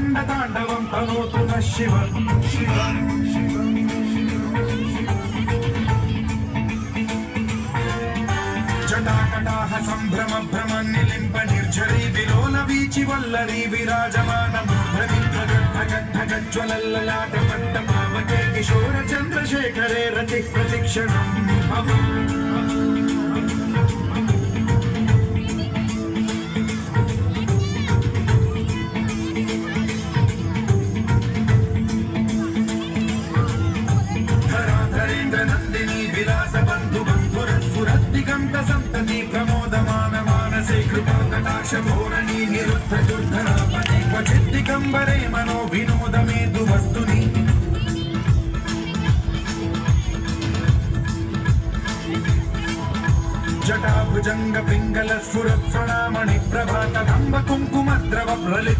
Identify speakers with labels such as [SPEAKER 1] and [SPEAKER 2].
[SPEAKER 1] प्रचंड तांडवं तनोतु नः शिवम् जटाकटाह संभ्रम भ्रम निलिम्ब निर्झरी विलोल वीचि वल्लरी विराजमान मूर्धनि प्रगद्धगद्धगज्ज्वलल्ललाट पट्टपावके किशोर चन्द्रशेखरे रतिः प्रतिक्षणम् नंदिनी विलास बंधु बंधुरस्फुरद्दिगंत संतति प्रमोदमान मानसे कृपा कटाक्ष धोरणी निरुद्ध दुर्धरापति क्वचित् दिगंबरे मनो विनोद मेदु वस्तुनि जटा भुजंग पिंगल स्फुरत् स्वनामणि प्रभात कुंकुमद्रव प्रलिप्त